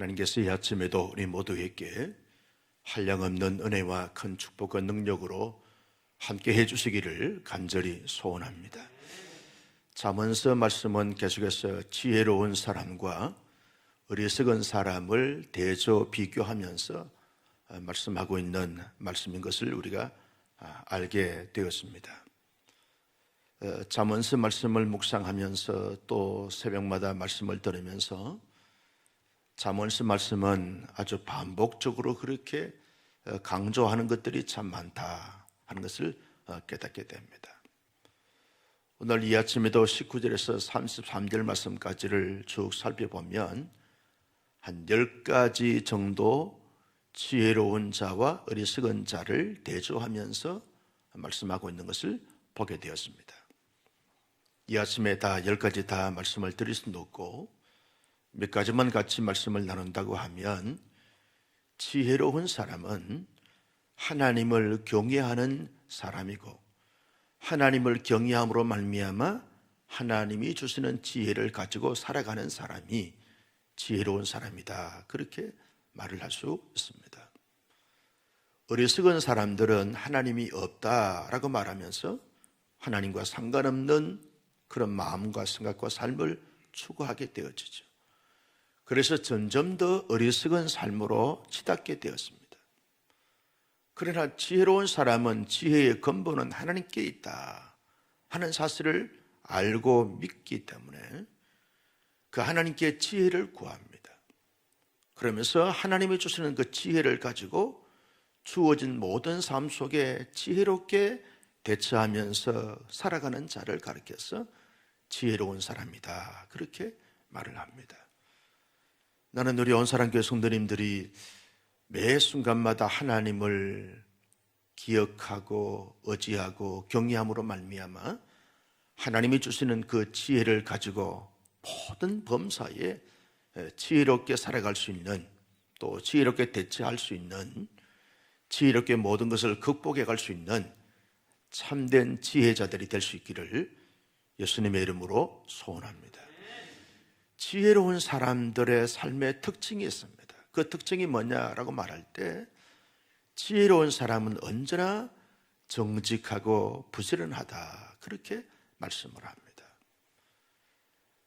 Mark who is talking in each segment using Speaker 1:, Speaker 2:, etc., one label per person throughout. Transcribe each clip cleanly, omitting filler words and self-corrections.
Speaker 1: 하나님께서 이 아침에도 우리 모두에게 한량없는 은혜와 큰 축복과 능력으로 함께 해주시기를 간절히 소원합니다. 잠언서 말씀은 계속해서 지혜로운 사람과 어리석은 사람을 대조 비교하면서 말씀하고 있는 말씀인 것을 우리가 알게 되었습니다. 잠언서 말씀을 묵상하면서 또 새벽마다 말씀을 들으면서 잠언서 말씀은 아주 반복적으로 그렇게 강조하는 것들이 참 많다 하는 것을 깨닫게 됩니다. 오늘 이 아침에도 19절에서 33절 말씀까지를 쭉 살펴보면 한 10가지 정도 지혜로운 자와 어리석은 자를 대조하면서 말씀하고 있는 것을 보게 되었습니다. 이 아침에 다 10가지 다 말씀을 드릴 수는 없고 몇 가지만 같이 말씀을 나눈다고 하면, 지혜로운 사람은 하나님을 경외하는 사람이고 하나님을 경외함으로 말미암아 하나님이 주시는 지혜를 가지고 살아가는 사람이 지혜로운 사람이다, 그렇게 말을 할 수 있습니다. 어리석은 사람들은 하나님이 없다라고 말하면서 하나님과 상관없는 그런 마음과 생각과 삶을 추구하게 되어지죠. 그래서 점점 더 어리석은 삶으로 치닫게 되었습니다. 그러나 지혜로운 사람은 지혜의 근본은 하나님께 있다 하는 사실을 알고 믿기 때문에 그 하나님께 지혜를 구합니다. 그러면서 하나님이 주시는 그 지혜를 가지고 주어진 모든 삶 속에 지혜롭게 대처하면서 살아가는 자를 가리켜서 지혜로운 사람이다, 그렇게 말을 합니다. 나는 우리 온사랑교회 성도님들이 매 순간마다 하나님을 기억하고 의지하고 경외함으로 말미암아 하나님이 주시는 그 지혜를 가지고 모든 범사에 지혜롭게 살아갈 수 있는, 또 지혜롭게 대처할 수 있는, 지혜롭게 모든 것을 극복해 갈 수 있는 참된 지혜자들이 될 수 있기를 예수님의 이름으로 소원합니다. 지혜로운 사람들의 삶의 특징이 있습니다. 그 특징이 뭐냐라고 말할 때, 지혜로운 사람은 언제나 정직하고 부지런하다, 그렇게 말씀을 합니다.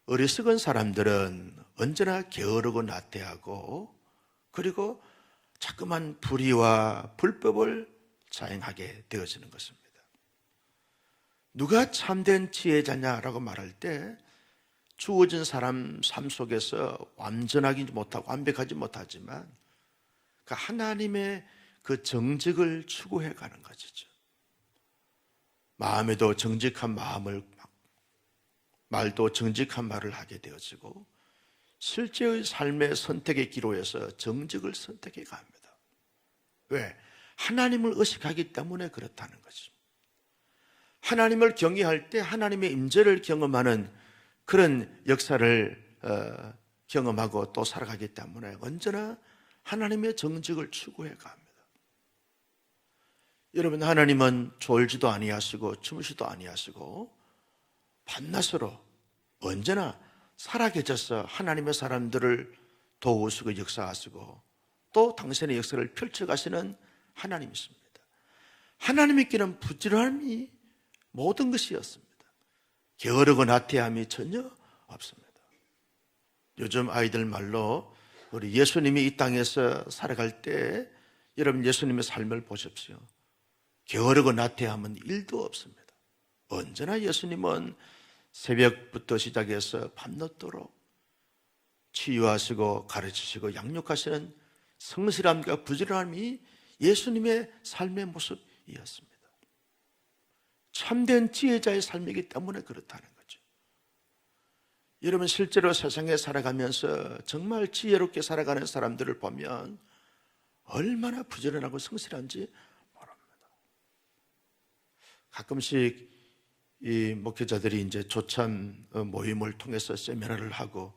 Speaker 1: 어리석은 사람들은 언제나 게으르고 나태하고, 그리고 자꾸만 불의와 불법을 자행하게 되어지는 것입니다. 누가 참된 지혜자냐라고 말할 때, 주어진 사람 삶 속에서 완전하지 못하고 완벽하지 못하지만 그 하나님의 그 정직을 추구해 가는 것이죠. 마음에도 정직한 마음을, 말도 정직한 말을 하게 되어지고 실제의 삶의 선택의 기로에서 정직을 선택해 갑니다. 왜? 하나님을 의식하기 때문에 그렇다는 거죠. 하나님을 경외할 때 하나님의 임재를 경험하는 그런 역사를 경험하고 또 살아가기 때문에 언제나 하나님의 정직을 추구해 갑니다. 여러분, 하나님은 졸지도 아니하시고 주무시도 아니하시고 밤낮으로 언제나 살아계셔서 하나님의 사람들을 도우시고 역사하시고 또 당신의 역사를 펼쳐가시는 하나님이십니다. 하나님께는 부지런함이 모든 것이었습니다. 게으르고 나태함이 전혀 없습니다. 요즘 아이들 말로 우리 예수님이 이 땅에서 살아갈 때 여러분 예수님의 삶을 보십시오. 게으르고 나태함은 1도 없습니다. 언제나 예수님은 새벽부터 시작해서 밤늦도록 치유하시고 가르치시고 양육하시는 성실함과 부지런함이 예수님의 삶의 모습이었습니다. 참된 지혜자의 삶이기 때문에 그렇다는 거죠. 여러분, 실제로 세상에 살아가면서 정말 지혜롭게 살아가는 사람들을 보면 얼마나 부지런하고 성실한지 모릅니다. 가끔씩 이 목회자들이 이제 조참 모임을 통해서 세미나를 하고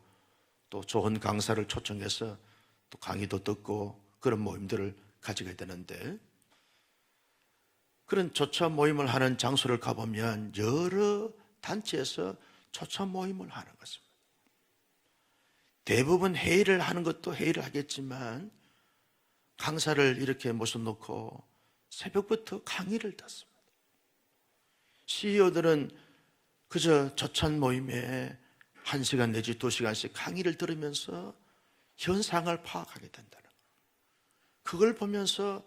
Speaker 1: 또 좋은 강사를 초청해서 또 강의도 듣고 그런 모임들을 가지게 되는데, 그런 조차 모임을 하는 장소를 가보면 여러 단체에서 조차 모임을 하는 것입니다. 대부분 회의를 하는 것도 회의를 하겠지만 강사를 이렇게 모셔놓고 새벽부터 강의를 듣습니다. CEO들은 그저 저찬 모임에 1시간 내지 2시간씩 강의를 들으면서 현상을 파악하게 된다는 거예요. 그걸 보면서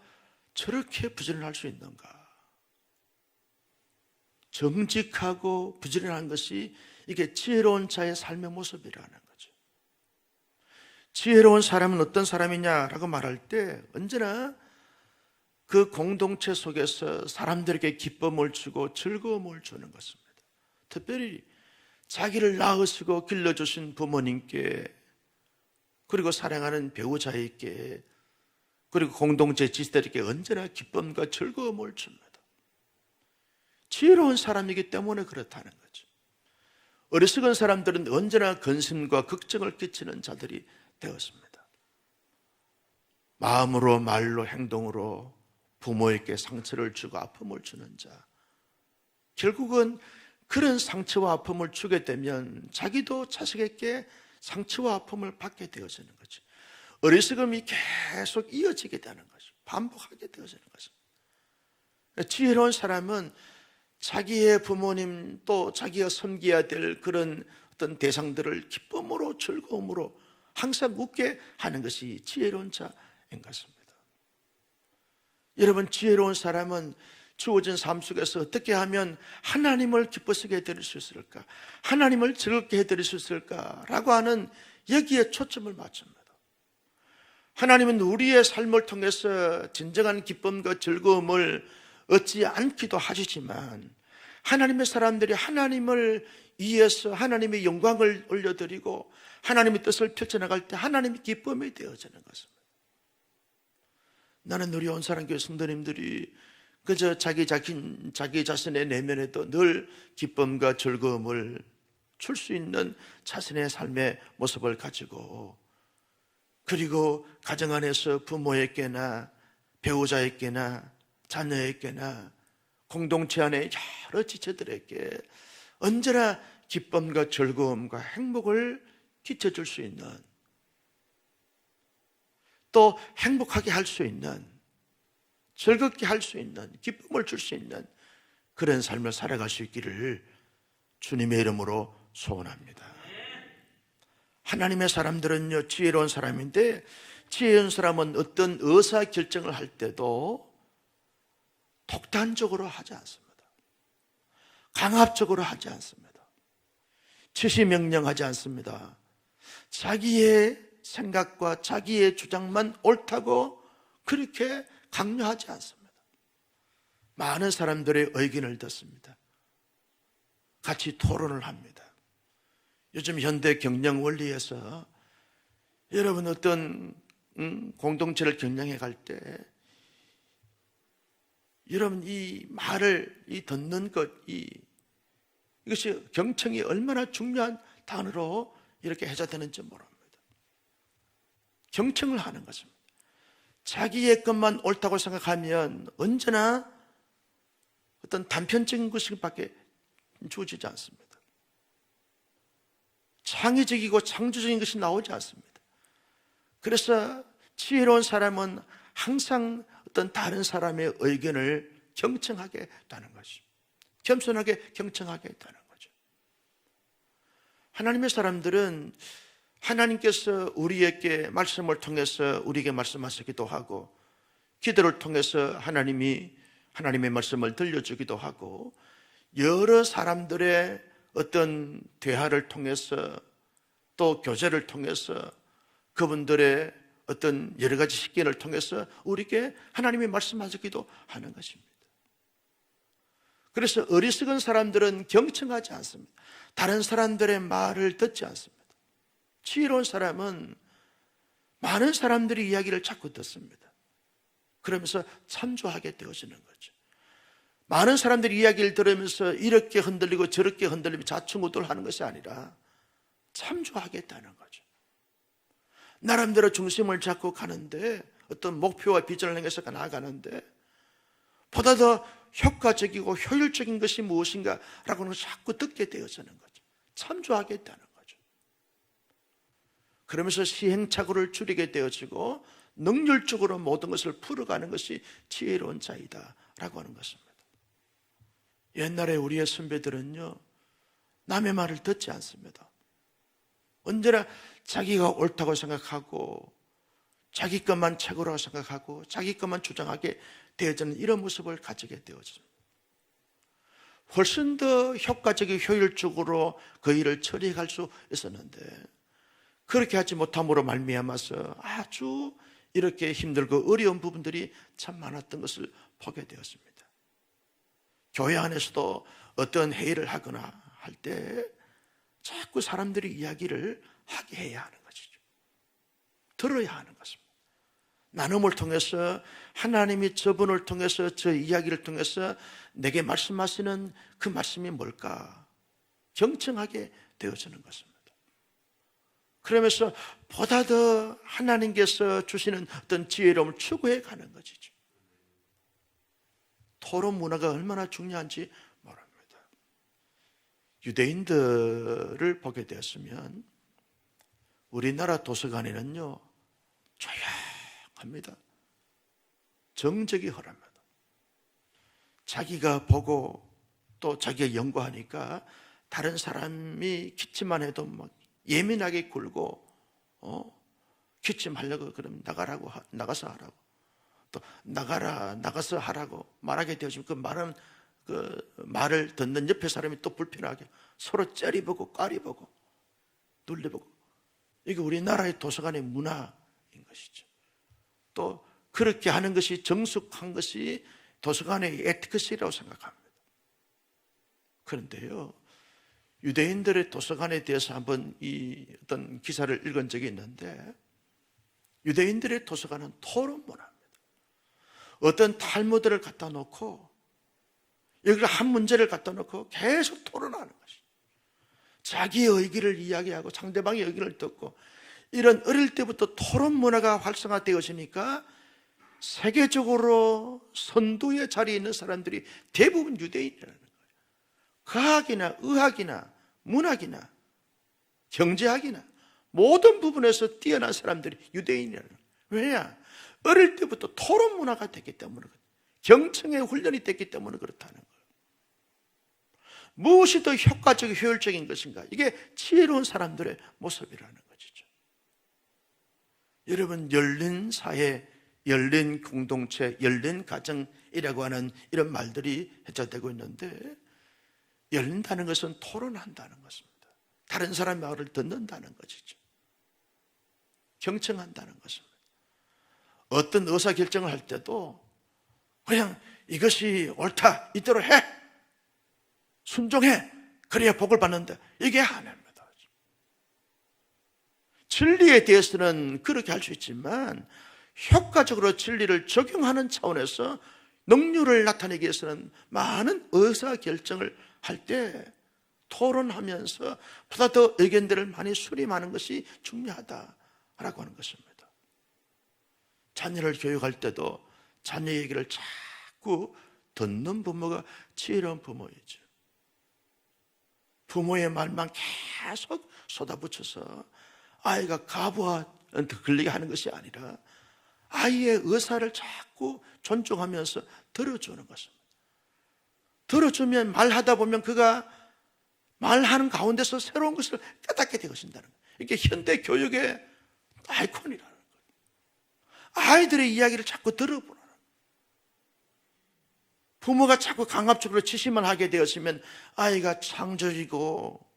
Speaker 1: 저렇게 부지런할 수 있는가? 정직하고 부지런한 것이 이게 지혜로운 자의 삶의 모습이라는 거죠. 지혜로운 사람은 어떤 사람이냐라고 말할 때 언제나 그 공동체 속에서 사람들에게 기쁨을 주고 즐거움을 주는 것입니다. 특별히 자기를 낳으시고 길러주신 부모님께, 그리고 사랑하는 배우자에게, 그리고 공동체 지지자들에게 언제나 기쁨과 즐거움을 줍니다. 지혜로운 사람이기 때문에 그렇다는 거죠. 어리석은 사람들은 언제나 근심과 걱정을 끼치는 자들이 되었습니다. 마음으로, 말로, 행동으로 부모에게 상처를 주고 아픔을 주는 자, 결국은 그런 상처와 아픔을 주게 되면 자기도 자식에게 상처와 아픔을 받게 되어지는 거죠. 어리석음이 계속 이어지게 되는 거죠. 반복하게 되어지는 거죠. 지혜로운 사람은 자기의 부모님 또 자기가 섬겨야 될 그런 어떤 대상들을 기쁨으로 즐거움으로 항상 웃게 하는 것이 지혜로운 자인 것입니다. 여러분, 지혜로운 사람은 주어진 삶 속에서 어떻게 하면 하나님을 기쁘시게 해드릴 수 있을까? 하나님을 즐겁게 해드릴 수 있을까라고 하는 여기에 초점을 맞춥니다. 하나님은 우리의 삶을 통해서 진정한 기쁨과 즐거움을 얻지 않기도 하시지만 하나님의 사람들이 하나님을 위해서 하나님의 영광을 올려드리고 하나님의 뜻을 펼쳐나갈 때 하나님의 기쁨이 되어지는 것입니다. 나는 우리 온사랑교회 성도님들이 그저 자기 자신의 내면에도 늘 기쁨과 즐거움을 줄 수 있는 자신의 삶의 모습을 가지고, 그리고 가정 안에서 부모에게나 배우자에게나 자녀에게나 공동체 안에 여러 지체들에게 언제나 기쁨과 즐거움과 행복을 끼쳐줄 수 있는, 또 행복하게 할 수 있는, 즐겁게 할 수 있는, 기쁨을 줄 수 있는 그런 삶을 살아갈 수 있기를 주님의 이름으로 소원합니다. 하나님의 사람들은요, 지혜로운 사람인데, 지혜로운 사람은 어떤 의사결정을 할 때도 독단적으로 하지 않습니다. 강압적으로 하지 않습니다. 지시명령하지 않습니다. 자기의 생각과 자기의 주장만 옳다고 그렇게 강요하지 않습니다. 많은 사람들의 의견을 듣습니다. 같이 토론을 합니다. 요즘 현대 경영 원리에서 여러분 어떤 공동체를 경영해 갈 때 여러분 이 말을 듣는 것, 이것이 경청이 얼마나 중요한 단어로 이렇게 해석되는지 모릅니다. 경청을 하는 것입니다. 자기의 것만 옳다고 생각하면 언제나 어떤 단편적인 것밖에 주어지지 않습니다. 창의적이고 창조적인 것이 나오지 않습니다. 그래서 지혜로운 사람은 항상 어떤 다른 사람의 의견을 경청하게 했다는 것이죠. 겸손하게 경청하게 했다는 거죠. 하나님의 사람들은 하나님께서 우리에게 말씀을 통해서 우리에게 말씀하시기도 하고, 기도를 통해서 하나님의 말씀을 들려주기도 하고, 여러 사람들의 어떤 대화를 통해서 또 교제를 통해서 그분들의 어떤 여러 가지 식견을 통해서 우리에게 하나님이 말씀하시기도 하는 것입니다. 그래서 어리석은 사람들은 경청하지 않습니다. 다른 사람들의 말을 듣지 않습니다. 지혜로운 사람은 많은 사람들이 이야기를 자꾸 듣습니다. 그러면서 참조하게 되어지는 거죠. 많은 사람들이 이야기를 들으면서 이렇게 흔들리고 저렇게 흔들리며 좌충우돌하는 것이 아니라 참조하겠다는 거죠. 나름대로 중심을 잡고 가는데, 어떤 목표와 비전을 향해서 나아가는데 보다 더 효과적이고 효율적인 것이 무엇인가라고는 자꾸 듣게 되어지는 거죠. 참조하겠다는 거죠. 그러면서 시행착오를 줄이게 되어지고 능률적으로 모든 것을 풀어가는 것이 지혜로운 자이다 라고 하는 것입니다. 옛날에 우리의 선배들은요, 남의 말을 듣지 않습니다. 언제나 자기가 옳다고 생각하고 자기 것만 최고라고 생각하고 자기 것만 주장하게 되어지는 이런 모습을 가지게 되어집니다. 훨씬 더 효과적이고 효율적으로 그 일을 처리할 수 있었는데 그렇게 하지 못함으로 말미암아서 아주 이렇게 힘들고 어려운 부분들이 참 많았던 것을 보게 되었습니다. 교회 안에서도 어떤 회의를 하거나 할 때 자꾸 사람들이 이야기를 하게 해야 하는 것이죠. 들어야 하는 것입니다. 나눔을 통해서 하나님이 저분을 통해서 저 이야기를 통해서 내게 말씀하시는 그 말씀이 뭘까 경청하게 되어지는 것입니다. 그러면서 보다 더 하나님께서 주시는 어떤 지혜로움을 추구해 가는 것이죠. 토론 문화가 얼마나 중요한지 모릅니다. 유대인들을 보게 되었으면 우리나라 도서관에는요 조용합니다. 정적이 흐릅니다. 자기가 보고 또 자기가 연구하니까 다른 사람이 기침만 해도 막 예민하게 굴고 기침하려고 그럼 나가서 하라고 또 나가서 하라고 말하게 되어지면 그 말을 듣는 옆에 사람이 또 불편하게 서로 째려보고 까리보고 눌려보고 이게 우리나라의 도서관의 문화인 것이죠. 또 그렇게 하는 것이 정숙한 것이 도서관의 에티켓이라고 생각합니다. 그런데요, 유대인들의 도서관에 대해서 한번 어떤 기사를 읽은 적이 있는데 유대인들의 도서관은 토론 문화입니다. 어떤 탈무드를 갖다 놓고 여기를 한 문제를 갖다 놓고 계속 토론하는 것이죠. 자기의 의기를 이야기하고 상대방의 의기를 듣고 이런 어릴 때부터 토론 문화가 활성화되어지니까 세계적으로 선두의 자리에 있는 사람들이 대부분 유대인이라는 거예요. 과학이나 의학이나 문학이나 경제학이나 모든 부분에서 뛰어난 사람들이 유대인이라는 거예요. 왜냐? 어릴 때부터 토론 문화가 됐기 때문에 경청의 훈련이 됐기 때문에 그렇다는 거예요. 무엇이 더 효과적이고 효율적인 것인가? 이게 지혜로운 사람들의 모습이라는 것이죠. 여러분, 열린 사회, 열린 공동체, 열린 가정이라고 하는 이런 말들이 해석되고 있는데 열린다는 것은 토론한다는 것입니다. 다른 사람의 말을 듣는다는 것이죠. 경청한다는 것입니다. 어떤 의사결정을 할 때도 그냥 이것이 옳다, 이대로 해, 순종해, 그래야 복을 받는다, 이게 아닙니다. 진리에 대해서는 그렇게 할 수 있지만 효과적으로 진리를 적용하는 차원에서 능률을 나타내기 위해서는 많은 의사결정을 할 때 토론하면서 보다 더 의견들을 많이 수렴하는 것이 중요하다라고 하는 것입니다. 자녀를 교육할 때도 자녀 얘기를 자꾸 듣는 부모가 지혜로운 부모이죠. 부모의 말만 계속 쏟아붙여서 아이가 가부한테 걸리게 하는 것이 아니라 아이의 의사를 자꾸 존중하면서 들어주는 것입니다. 들어주면 말하다 보면 그가 말하는 가운데서 새로운 것을 깨닫게 되어진다는 거예요. 이게 현대 교육의 아이콘이라는 거예요. 아이들의 이야기를 자꾸 들어보라는 거예요. 부모가 자꾸 강압적으로 지시만 하게 되었으면 아이가 창조적이고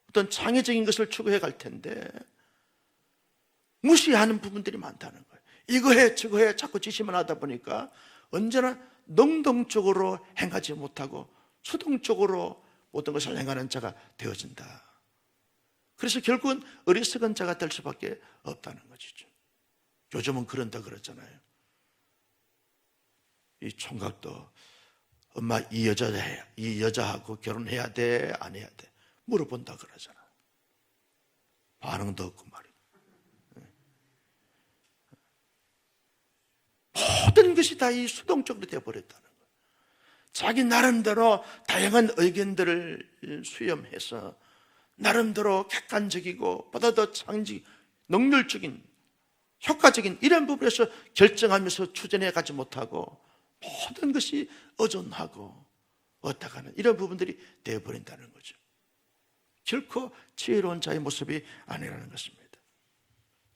Speaker 1: 어떤 창의적인 것을 추구해 갈 텐데 무시하는 부분들이 많다는 거예요. 이거 해 저거 해 자꾸 지시만 하다 보니까 언제나 능동적으로 행하지 못하고 수동적으로 모든 것을 행하는 자가 되어진다. 그래서 결국은 어리석은 자가 될 수밖에 없다는 것이죠. 요즘은 그런다 그러잖아요. 이 총각도 엄마 이 여자하고 결혼해야 돼 안 해야 돼 물어본다 그러잖아. 반응도 없고 말이야. 모든 것이 다 이 수동적으로 되어버렸다는 거예요. 자기 나름대로 다양한 의견들을 수렴해서 나름대로 객관적이고 보다 더 능률적인 효과적인 이런 부분에서 결정하면서 추진해 가지 못하고 모든 것이 의존하고 어떡하는 이런 부분들이 되어버린다는 거죠. 결코 지혜로운 자의 모습이 아니라는 것입니다.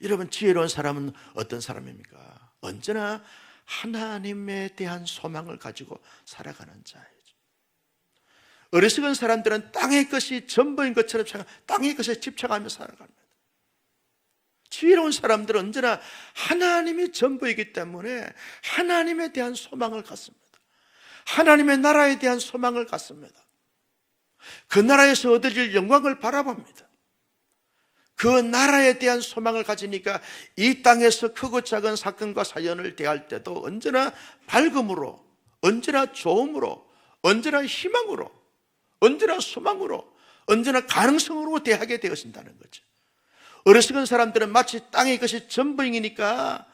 Speaker 1: 여러분, 지혜로운 사람은 어떤 사람입니까? 언제나 하나님에 대한 소망을 가지고 살아가는 자예요. 어리석은 사람들은 땅의 것이 전부인 것처럼 땅의 것에 집착하며 살아갑니다. 지혜로운 사람들은 언제나 하나님이 전부이기 때문에 하나님에 대한 소망을 갖습니다. 하나님의 나라에 대한 소망을 갖습니다. 그 나라에서 얻어질 영광을 바라봅니다. 그 나라에 대한 소망을 가지니까 이 땅에서 크고 작은 사건과 사연을 대할 때도 언제나 밝음으로, 언제나 좋음으로, 언제나 희망으로, 언제나 소망으로, 언제나 가능성으로 대하게 되어진다는 거죠. 어리석은 사람들은 마치 땅의 것이 전부이니까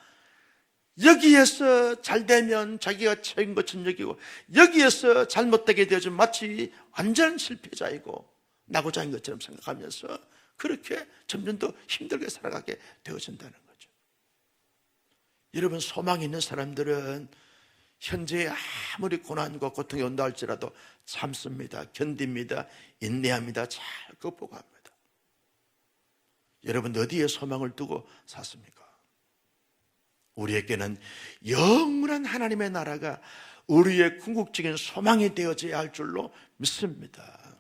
Speaker 1: 여기에서 잘 되면 자기가 최인 것처럼 여기고, 여기에서 잘못되게 되어지면 마치 완전 실패자이고 낙오자인 것처럼 생각하면서 그렇게 점점 더 힘들게 살아가게 되어진다는 거죠. 여러분, 소망이 있는 사람들은 현재 아무리 고난과 고통이 온다 할지라도 참습니다. 견딥니다. 인내합니다. 잘 극복합니다. 여러분, 어디에 소망을 두고 사십니까? 우리에게는 영원한 하나님의 나라가 우리의 궁극적인 소망이 되어져야 할 줄로 믿습니다.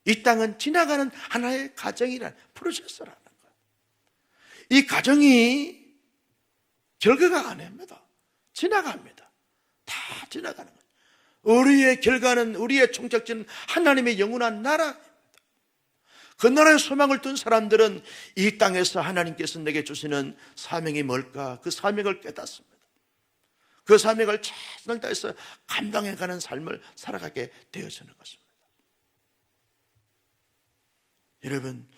Speaker 1: 이 땅은 지나가는 하나의 과정이라는 프로세스라는 거예요. 이 과정이 결과가 아닙니다. 지나갑니다. 다 지나가는 거예요. 우리의 결과는, 우리의 종착지는 하나님의 영원한 나라입니다. 그 나라의 소망을 둔 사람들은 이 땅에서 하나님께서 내게 주시는 사명이 뭘까? 그 사명을 깨닫습니다. 그 사명을 최선을 다해서 감당해가는 삶을 살아가게 되어지는 것입니다. 여러분,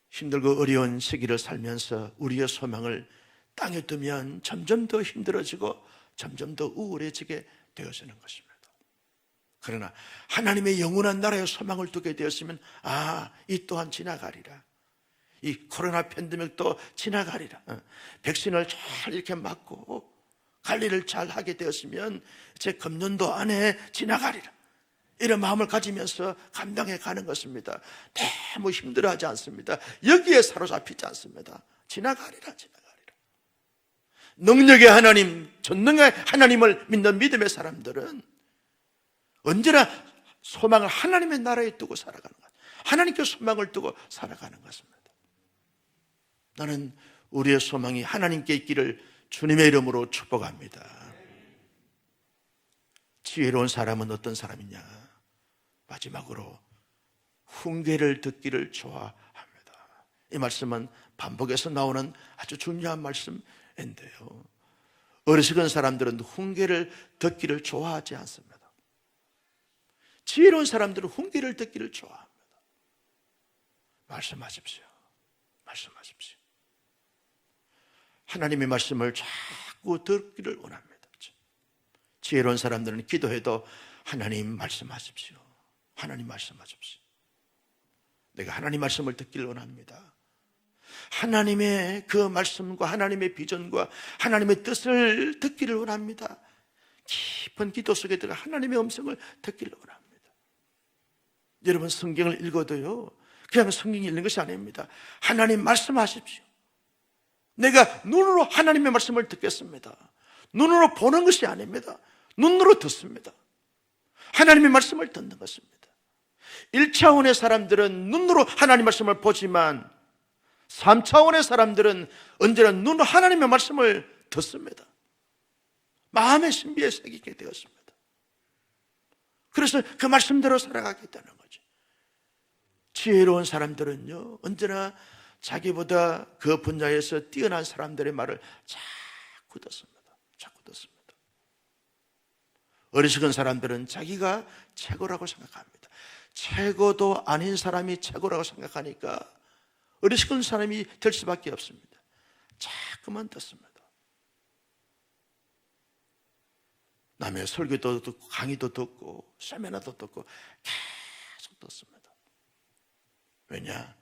Speaker 1: 힘들고 어려운 시기를 살면서 우리의 소망을 땅에 두면 점점 더 힘들어지고 점점 더 우울해지게 되어지는 것입니다. 그러나 하나님의 영원한 나라의 소망을 두게 되었으면 이 또한 지나가리라. 이 코로나 팬데믹도 지나가리라. 백신을 잘 이렇게 맞고 관리를 잘 하게 되었으면 제 금년도 안에 지나가리라. 이런 마음을 가지면서 감당해 가는 것입니다. 너무 힘들어하지 않습니다. 여기에 사로잡히지 않습니다. 지나가리라. 능력의 하나님, 전능의 하나님을 믿는 믿음의 사람들은 언제나 소망을 하나님의 나라에 두고 살아가는 것, 하나님께 소망을 두고 살아가는 것입니다. 나는 우리의 소망이 하나님께 있기를 주님의 이름으로 축복합니다. 지혜로운 사람은 어떤 사람이냐? 마지막으로 훈계를 듣기를 좋아합니다. 이 말씀은 반복해서 나오는 아주 중요한 말씀인데요, 어리석은 사람들은 훈계를 듣기를 좋아하지 않습니다. 지혜로운 사람들은 훈계를 듣기를 좋아합니다. 말씀하십시오. 하나님의 말씀을 자꾸 듣기를 원합니다. 지혜로운 사람들은 기도해도 하나님 말씀하십시오. 하나님 말씀하십시오. 내가 하나님 말씀을 듣기를 원합니다. 하나님의 그 말씀과 하나님의 비전과 하나님의 뜻을 듣기를 원합니다. 깊은 기도 속에 들어가 하나님의 음성을 듣기를 원합니다. 여러분, 성경을 읽어도요, 그냥 성경 읽는 것이 아닙니다. 하나님 말씀하십시오. 내가 눈으로 하나님의 말씀을 듣겠습니다. 눈으로 보는 것이 아닙니다. 눈으로 듣습니다. 하나님의 말씀을 듣는 것입니다. 1차원의 사람들은 눈으로 하나님의 말씀을 보지만 3차원의 사람들은 언제나 눈으로 하나님의 말씀을 듣습니다. 마음의 신비에 새기게 되었습니다. 그래서 그 말씀대로 살아가게 되는 거죠. 지혜로운 사람들은요, 언제나 자기보다 그 분야에서 뛰어난 사람들의 말을 자꾸 듣습니다. 어리석은 사람들은 자기가 최고라고 생각합니다. 최고도 아닌 사람이 최고라고 생각하니까 어리석은 사람이 될 수밖에 없습니다. 자꾸만 듣습니다. 남의 설교도 듣고 강의도 듣고 세미나도 듣고 계속 듣습니다. 왜냐?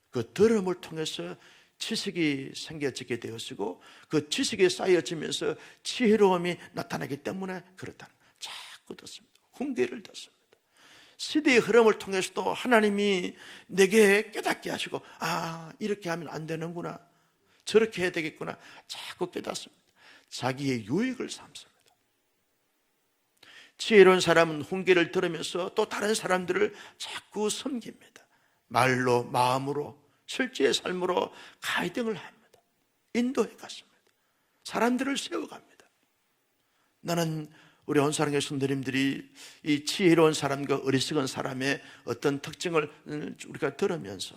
Speaker 1: 그 들음을 통해서 지식이 생겨지게 되었고 그 지식이 쌓여지면서 지혜로움이 나타나기 때문에 그렇다는 거예요. 자꾸 듣습니다. 훈계를 듣습니다. 시대의 흐름을 통해서도 하나님이 내게 깨닫게 하시고 이렇게 하면 안 되는구나, 저렇게 해야 되겠구나 자꾸 깨닫습니다. 자기의 유익을 삼습니다. 지혜로운 사람은 훈계를 들으면서 또 다른 사람들을 자꾸 섬깁니다. 말로, 마음으로, 실제의 삶으로 가이딩을 합니다. 인도해 갔습니다. 사람들을 세워갑니다. 나는 우리 온사랑의 성도님들이 이 지혜로운 사람과 어리석은 사람의 어떤 특징을 우리가 들으면서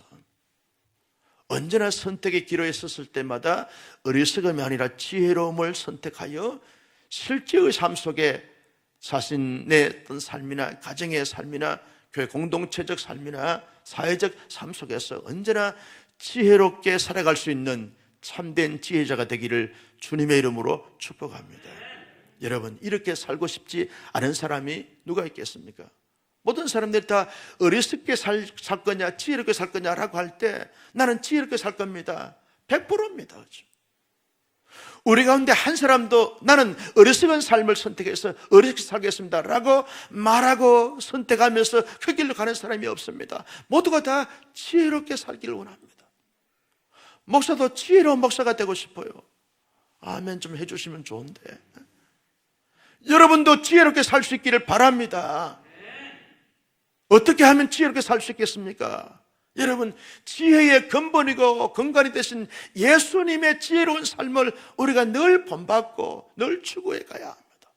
Speaker 1: 언제나 선택의 기로에 섰을 때마다 어리석음이 아니라 지혜로움을 선택하여 실제의 삶 속에 자신의 어떤 삶이나 가정의 삶이나 교회 공동체적 삶이나 사회적 삶 속에서 언제나 지혜롭게 살아갈 수 있는 참된 지혜자가 되기를 주님의 이름으로 축복합니다. 여러분, 이렇게 살고 싶지 않은 사람이 누가 있겠습니까? 모든 사람들이 다 어리석게 살 거냐 지혜롭게 살 거냐라고 할 때 나는 지혜롭게 살 겁니다. 100%입니다. 우리 가운데 한 사람도 나는 어리석은 삶을 선택해서 어리석게 살겠습니다 라고 말하고 선택하면서 그 길로 가는 사람이 없습니다. 모두가 다 지혜롭게 살기를 원합니다. 목사도 지혜로운 목사가 되고 싶어요. 아멘 좀 해주시면 좋은데. 여러분도 지혜롭게 살 수 있기를 바랍니다. 어떻게 하면 지혜롭게 살 수 있겠습니까? 여러분, 지혜의 근본이고 근간이 되신 예수님의 지혜로운 삶을 우리가 늘 본받고 늘 추구해 가야 합니다.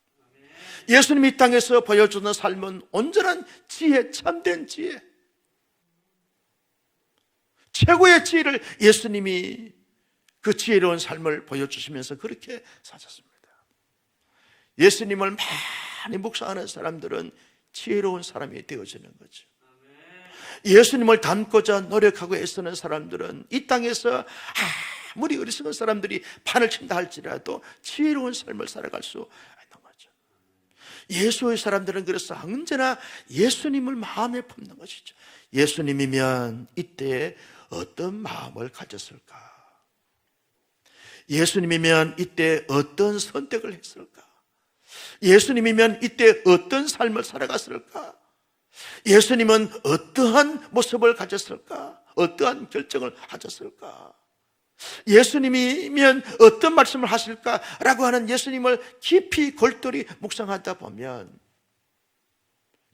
Speaker 1: 예수님이 이 땅에서 보여주는 삶은 온전한 지혜, 참된 지혜, 최고의 지혜를 예수님이 그 지혜로운 삶을 보여주시면서 그렇게 사셨습니다. 예수님을 많이 묵상하는 사람들은 지혜로운 사람이 되어지는 거죠. 예수님을 닮고자 노력하고 애쓰는 사람들은 이 땅에서 아무리 어리석은 사람들이 판을 친다 할지라도 지혜로운 삶을 살아갈 수 있는 거죠. 예수의 사람들은 그래서 언제나 예수님을 마음에 품는 것이죠. 예수님이면 이때 어떤 마음을 가졌을까? 예수님이면 이때 어떤 선택을 했을까? 예수님이면 이때 어떤 삶을 살아갔을까? 예수님은 어떠한 모습을 가졌을까? 어떠한 결정을 하셨을까? 예수님이면 어떤 말씀을 하실까라고 하는 예수님을 깊이 골똘히 묵상하다 보면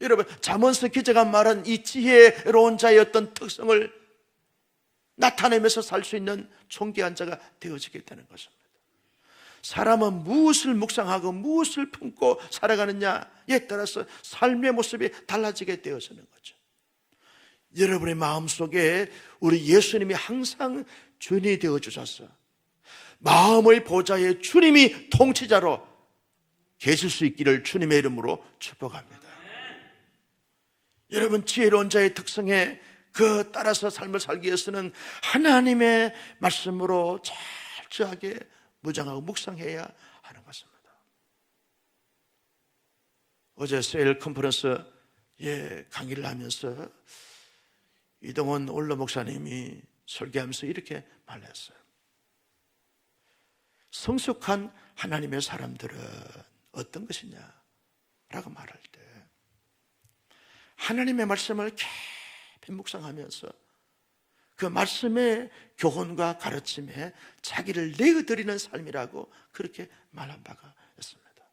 Speaker 1: 여러분, 잠언서 기자가 말한 이 지혜로운 자의 어떤 특성을 나타내면서 살 수 있는 존귀한 자가 되어지게 되는 것입니다. 사람은 무엇을 묵상하고 무엇을 품고 살아가느냐에 따라서 삶의 모습이 달라지게 되어지는 거죠. 여러분의 마음속에 우리 예수님이 항상 주인이 되어주셔서 마음의 보좌에 주님이 통치자로 계실 수 있기를 주님의 이름으로 축복합니다. 여러분, 지혜로운 자의 특성에 그 따라서 삶을 살기 위해서는 하나님의 말씀으로 철저하게 무장하고 묵상해야 하는 것입니다. 어제 세일 컨퍼런스에 강의를 하면서 이동원 올로 목사님이 설교하면서 이렇게 말했어요. 성숙한 하나님의 사람들은 어떤 것이냐라고 말할 때 하나님의 말씀을 깊이 묵상하면서 그 말씀의 교훈과 가르침에 자기를 내어드리는 삶이라고 그렇게 말한 바가 있습니다.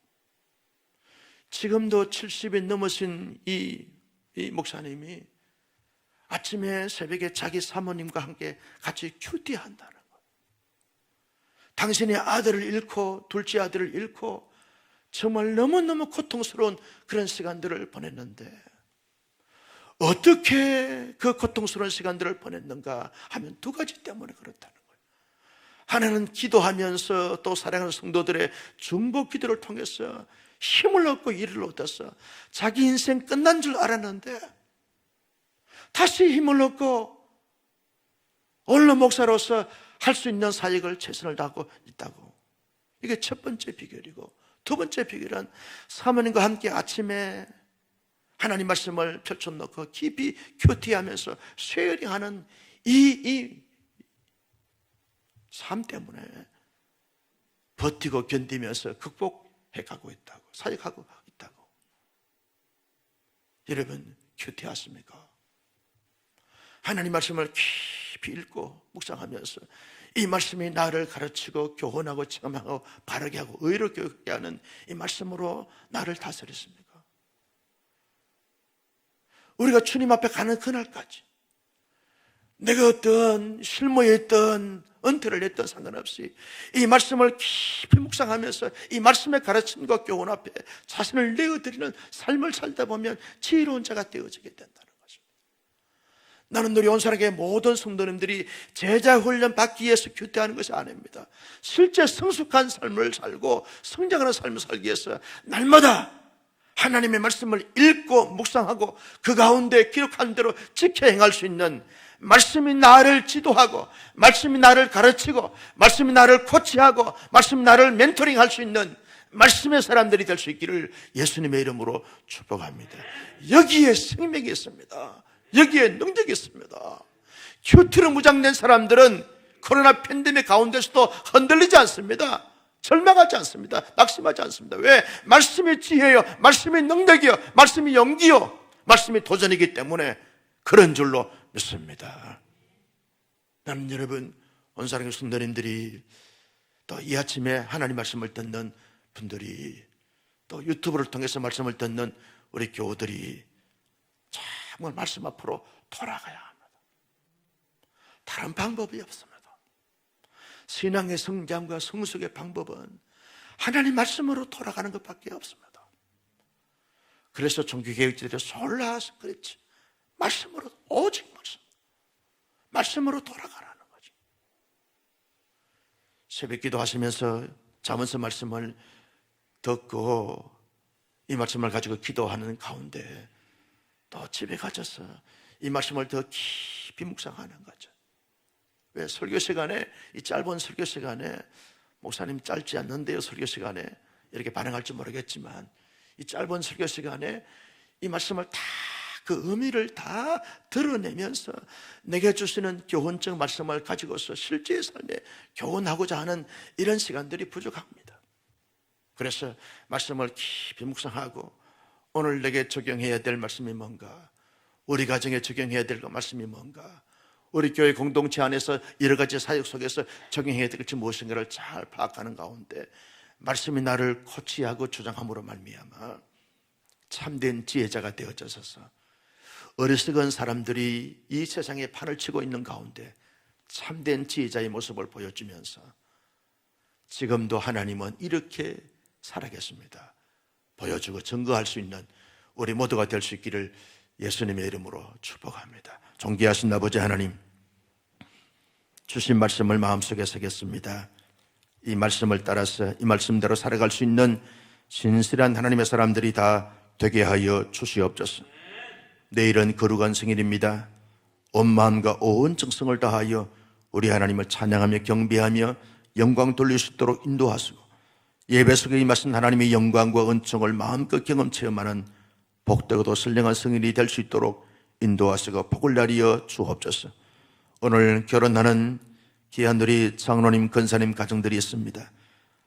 Speaker 1: 지금도 70이 넘으신 이 목사님이 아침에 새벽에 자기 사모님과 함께 같이 큐티한다는 거예요. 당신의 아들을 잃고 둘째 아들을 잃고 정말 너무너무 고통스러운 그런 시간들을 보냈는데 어떻게 그 고통스러운 시간들을 보냈는가 하면 두 가지 때문에 그렇다는 거예요. 하나는 기도하면서 또 사랑하는 성도들의 중보 기도를 통해서 힘을 얻고 일을 얻어서 자기 인생 끝난 줄 알았는데 다시 힘을 얻고 언론 목사로서 할 수 있는 사역을 최선을 다하고 있다고. 이게 첫 번째 비결이고, 두 번째 비결은 사모님과 함께 아침에 하나님 말씀을 펼쳐놓고 깊이 큐티하면서 쉐어링하는 이 삶 때문에 버티고 견디면서 극복해가고 있다고, 사역하고 있다고. 여러분 큐티하십니까? 하나님 말씀을 깊이 읽고 묵상하면서 이 말씀이 나를 가르치고 교훈하고 체험하고 바르게 하고 의롭게 하는 이 말씀으로 나를 다스렸습니까? 우리가 주님 앞에 가는 그날까지 내가 어떤 실무에 있던 은퇴를 했던 상관없이 이 말씀을 깊이 묵상하면서 이 말씀의 가르침과 교훈 앞에 자신을 내어드리는 삶을 살다 보면 지혜로운 자가 되어지게 된다는 것입니다. 나는 우리 온사랑의 모든 성도님들이 제자 훈련 받기 위해서 큐티하는 것이 아닙니다. 실제 성숙한 삶을 살고 성장하는 삶을 살기 위해서 날마다 하나님의 말씀을 읽고 묵상하고 그 가운데 기록한 대로 지켜 행할 수 있는, 말씀이 나를 지도하고 말씀이 나를 가르치고 말씀이 나를 코치하고 말씀이 나를 멘토링할 수 있는 말씀의 사람들이 될 수 있기를 예수님의 이름으로 축복합니다. 여기에 생명이 있습니다. 여기에 능력이 있습니다. 큐티로 무장된 사람들은 코로나 팬데믹 가운데서도 흔들리지 않습니다. 절망하지 않습니다. 낙심하지 않습니다. 왜? 말씀이 지혜요, 말씀이 능력이요, 말씀이 용기요, 말씀이 도전이기 때문에 그런 줄로 믿습니다. 나는 여러분 온사랑의 성도님들이 또 이 아침에 하나님 말씀을 듣는 분들이 또 유튜브를 통해서 말씀을 듣는 우리 교우들이 정말 말씀 앞으로 돌아가야 합니다. 다른 방법이 없습니다. 신앙의 성장과 성숙의 방법은 하나님 말씀으로 돌아가는 것밖에 없습니다. 그래서 종교개혁자들이 솔라서 그랬지, 말씀으로, 오직 말씀으로 돌아가라는 거죠. 새벽 기도하시면서 잠언서 말씀을 듣고 이 말씀을 가지고 기도하는 가운데 또 집에 가셔서 이 말씀을 더 깊이 묵상하는 거죠. 왜? 설교 시간에, 이 짧은 설교 시간에, 목사님 짧지 않는데요, 설교 시간에 이렇게 반응할지 모르겠지만 이 짧은 설교 시간에 이 말씀을 다, 그 의미를 다 드러내면서 내게 주시는 교훈적 말씀을 가지고서 실제의 삶에 교훈하고자 하는 이런 시간들이 부족합니다. 그래서 말씀을 깊이 묵상하고 오늘 내게 적용해야 될 말씀이 뭔가, 우리 가정에 적용해야 될 말씀이 뭔가, 우리 교회 공동체 안에서 여러 가지 사역 속에서 적용해야 될 것이 무엇인가를 잘 파악하는 가운데 말씀이 나를 코치하고 조장함으로 말미암아 참된 지혜자가 되어져서 어리석은 사람들이 이 세상에 판을 치고 있는 가운데 참된 지혜자의 모습을 보여주면서 지금도 하나님은 이렇게 살아계십니다 보여주고 증거할 수 있는 우리 모두가 될 수 있기를 예수님의 이름으로 축복합니다. 존귀하신 아버지 하나님, 주신 말씀을 마음속에 새겼습니다. 이 말씀을 따라서 이 말씀대로 살아갈 수 있는 신실한 하나님의 사람들이 다 되게 하여 주시옵소서. 내일은 거룩한 생일입니다. 온 마음과 온 정성을 다하여 우리 하나님을 찬양하며 경배하며 영광 돌릴 수 있도록 인도하시고 예배 속에 임하신 하나님의 영광과 은총을 마음껏 경험 체험하는 복되고도 선량한 성인이 될 수 있도록 인도하시고 복을 나리여 주옵소서. 오늘 결혼하는 귀한 우리 장로님, 권사님 가정들이 있습니다.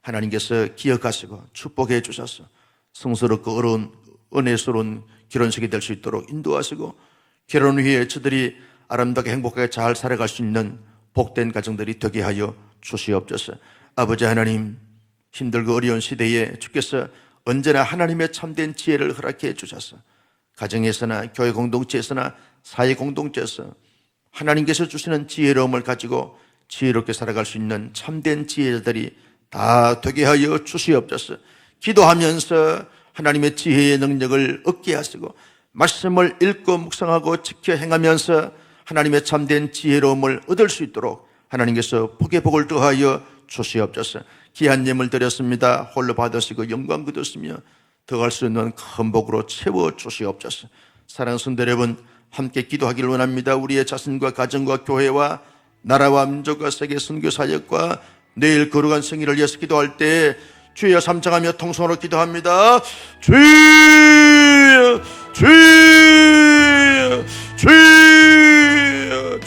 Speaker 1: 하나님께서 기억하시고 축복해 주셔서 성스럽고 어려운 은혜스러운 결혼식이 될 수 있도록 인도하시고 결혼 후에 저들이 아름답게 행복하게 잘 살아갈 수 있는 복된 가정들이 되게 하여 주시옵소서. 아버지 하나님, 힘들고 어려운 시대에 주께서 언제나 하나님의 참된 지혜를 허락해 주셔서 가정에서나 교회 공동체에서나 사회 공동체에서 하나님께서 주시는 지혜로움을 가지고 지혜롭게 살아갈 수 있는 참된 지혜자들이 다 되게 하여 주시옵소서. 기도하면서 하나님의 지혜의 능력을 얻게 하시고 말씀을 읽고 묵상하고 지켜 행하면서 하나님의 참된 지혜로움을 얻을 수 있도록 하나님께서 복의 복을 더하여 주시옵소서. 귀한 예물 드렸습니다. 홀로 받으시고 영광 거두시며 더할 수 있는 큰 복으로 채워 주시옵소서. 사랑하는 성도 여러분, 함께 기도하기를 원합니다. 우리의 자신과 가정과 교회와 나라와 민족과 세계 선교 사역과 내일 거룩한 생일을 위해서 기도할 때 주여 삼창하며 통성으로 기도합니다. 주여 주여 주여